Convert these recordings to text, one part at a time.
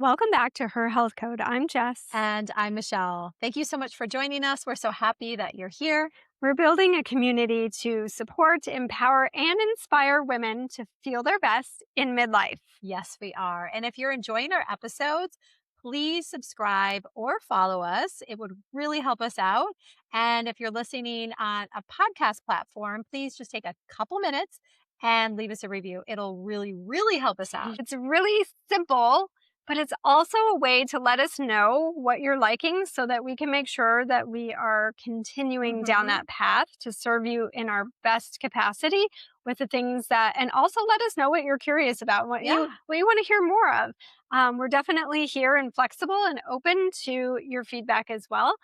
Welcome back to Her Health Code. I'm Jess. And I'm Michelle. Thank you so much for joining us. We're so happy that you're here. We're building a community to support, empower, and inspire women to feel their best in midlife. Yes, we are. And if you're enjoying our episodes, please subscribe or follow us. It would really help us out. And if you're listening on a podcast platform, please just take a couple minutes and leave us a review. It'll really, really help us out. It's really simple, but it's also a way to let us know what you're liking so that we can make sure that we are continuing down that path to serve you in our best capacity with the things that, and also let us know what you're curious about, what you want to hear more of. We're definitely here and flexible and open to your feedback as well.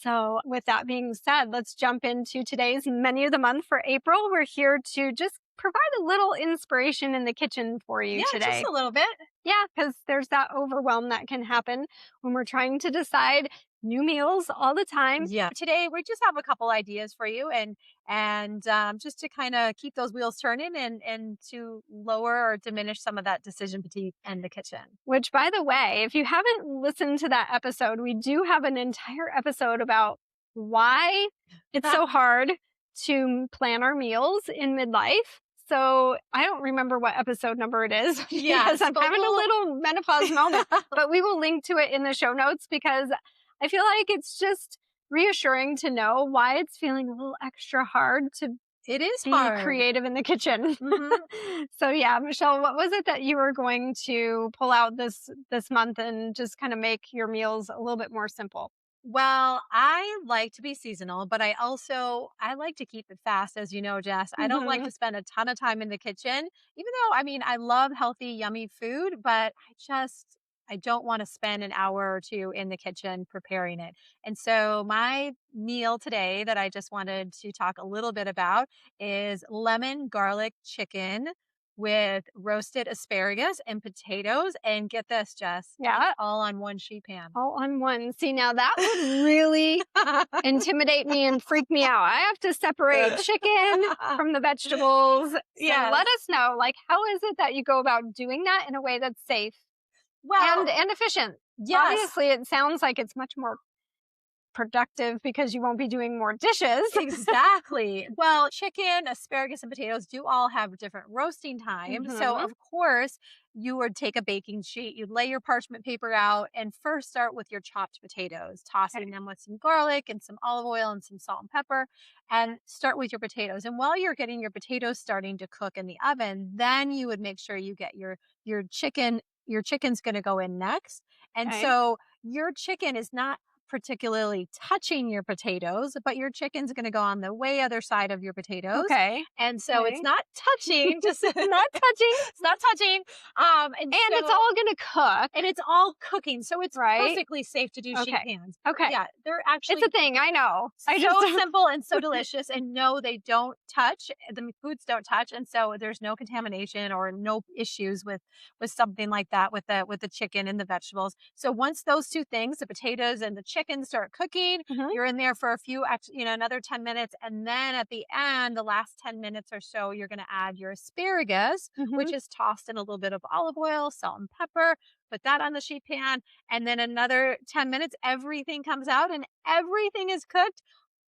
So with that being said, let's jump into today's menu of the month for April. We're here to just provide a little inspiration in the kitchen for you today. Just a little bit. Yeah, because there's that overwhelm that can happen when we're trying to decide new meals all the time. Yeah. Today we just have a couple ideas for you and just to kind of keep those wheels turning and to lower or diminish some of that decision fatigue in the kitchen. Which, by the way, if you haven't listened to that episode, we do have an entire episode about why it's so hard to plan our meals in midlife. So I don't remember what episode number it is because I'm having a little menopause moment, but we will link to it in the show notes because I feel like it's just reassuring to know why it's feeling a little extra hard to It is be hard. creative in the kitchen. So yeah, Michelle, what was it that you were going to pull out this month and just kind of make your meals a little bit more simple? Well, I like to be seasonal, but I like to keep it fast, as you know, Jess. I don't like to spend a ton of time in the kitchen, even though I love healthy, yummy food, but I don't want to spend an hour or two in the kitchen preparing it. And so my meal today that I just wanted to talk a little bit about is lemon garlic chicken with roasted asparagus and potatoes. And get this, Jess. Yeah. It's all on one sheet pan. All on one. See, now that would really intimidate me and freak me out. I have to separate chicken from the vegetables. So let us know, how is it that you go about doing that in a way that's safe and efficient? Yes. Obviously, it sounds like it's much more productive because you won't be doing more dishes. Exactly. Well, chicken, asparagus, and potatoes do all have different roasting times. So, of course, you would take a baking sheet, you'd lay your parchment paper out, and first start with your chopped potatoes, tossing them with some garlic and some olive oil and some salt and pepper, and start with your potatoes. And while you're getting your potatoes starting to cook in the oven, then you would make sure you get your chicken. Your chicken's going to go in next. And so your chicken is not particularly touching your potatoes, but your chicken's going to go on the way other side of your potatoes. Okay. And so it's not touching, just not touching. It's not touching. And it's all going to cook. And it's all cooking. So it's perfectly safe to do sheet pans. Okay. Yeah. They're actually, it's a thing. I know. So simple and so delicious. And no, they don't touch. The foods don't touch. And so there's no contamination or no issues with something like that with the chicken and the vegetables. So once those two things, the potatoes and the chicken start cooking, you're in there for another 10 minutes. And then at the end, the last 10 minutes or so, you're going to add your asparagus, which is tossed in a little bit of olive oil, salt and pepper. Put that on the sheet pan. And then another 10 minutes, everything comes out and everything is cooked.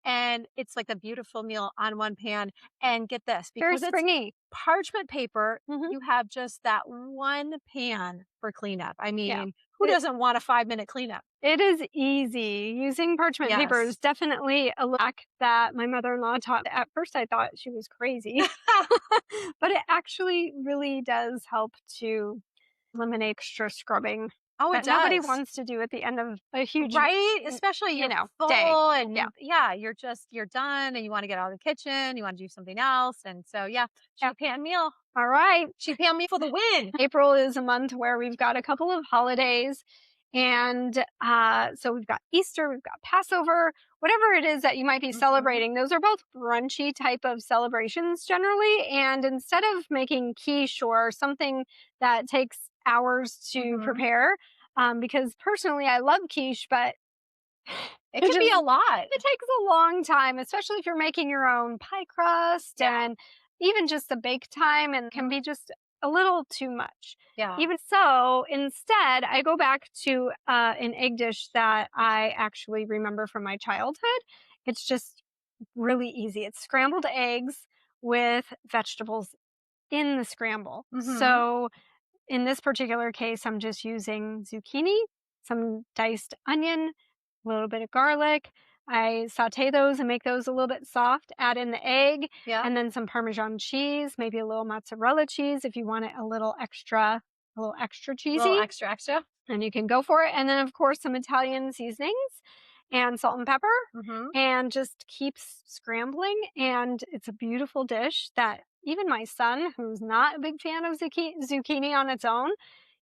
And it's like a beautiful meal on one pan. And get this, because very springy. It's parchment paper, you have just that one pan for cleanup. Who doesn't want a 5-minute cleanup? It is easy. Using parchment paper is definitely a hack that my mother-in-law taught. At first, I thought she was crazy, but it actually really does help to eliminate extra scrubbing. Oh, it does. Nobody wants to do at the end of a huge, especially full day. And you're done and you want to get out of the kitchen, you want to do something else, and so sheet pan meal. All right, sheet pan meal for the win. April is a month where we've got a couple of holidays, and so we've got Easter, we've got Passover, whatever it is that you might be celebrating. Those are both brunchy type of celebrations generally, and instead of making quiche or something that takes hours to prepare, because personally I love quiche, but it can be a lot. It takes a long time, especially if you're making your own pie crust and even just the bake time, and can be just a little too much. Yeah. Even so, instead, I go back to an egg dish that I actually remember from my childhood. It's just really easy. It's scrambled eggs with vegetables in the scramble. Mhm. So in this particular case, I'm just using zucchini, some diced onion, a little bit of garlic. I saute those and make those a little bit soft, add in the egg, Yeah. and then some Parmesan cheese, maybe a little mozzarella cheese if you want it a little extra A little cheesy, extra, extra. and you can go for it. And then, of course, some Italian seasonings and salt and pepper, Mhm. and just keeps scrambling. And it's a beautiful dish that even my son, who's not a big fan of zucchini on its own,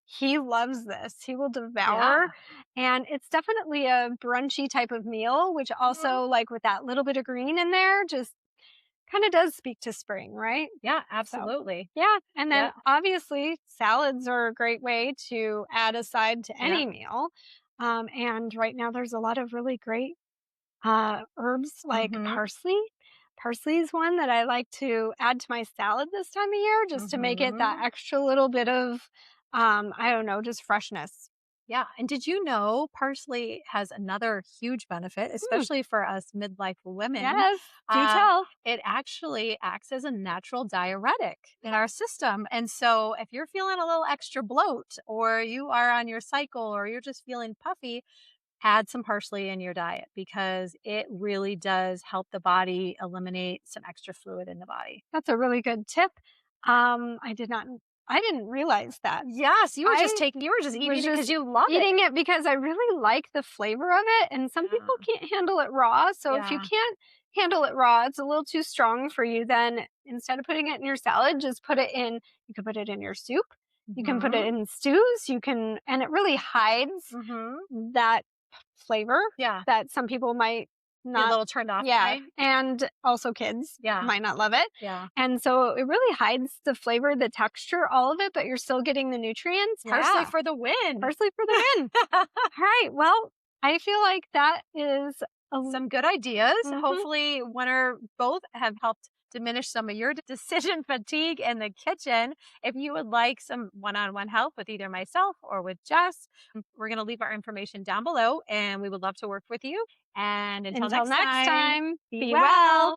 he loves this. He will devour. Yeah. And it's definitely a brunchy type of meal, which Mhm. also, like with that little bit of green in there, just kind of does speak to spring, right? Yeah, So, absolutely. yeah. And then Yeah. obviously, salads are a great way to add a side to Yeah. any meal. And right now, there's a lot of really great herbs like Mhm. parsley. Parsley is one that I like to add to my salad this time of year just to make it that Mhm. extra little bit of, I don't know, just freshness. Yeah, and did you know parsley has another huge benefit, Mm, especially for us midlife women? yes, do Uh, tell. it actually acts as a natural diuretic in our system. And so if you're feeling a little extra bloat or you are on your cycle or you're just feeling puffy, add some parsley in your diet because it really does help the body eliminate some extra fluid in the body. That's a really good tip. I did not, I didn't realize that. Yes, I you were just eating was it because just you love it. eating it because I really like the flavor of it, and some Yeah. people can't handle it raw. So if you Yeah. can't handle it raw, it's a little too strong for you, then instead of putting it in your salad, just put it in you can put it in your soup. You can put Mhm. it in stews, you can and it really hides Mhm. that flavor Yeah. that some people might Be a not. little turned off Yeah, by? and also kids Yeah, might not love it. yeah, And so it really hides the flavor, the texture, all of it, but you're still getting the nutrients. parsley Yeah. for the win. Parsley for the win. All right. Well, I feel like that is a Some good ideas. mhm. Hopefully, one or both have helped diminish some of your decision fatigue in the kitchen. If you would like some one on one help with either myself or with Jess, we're going to leave our information down below and we would love to work with you. And until Until next next time, time, be be well. well.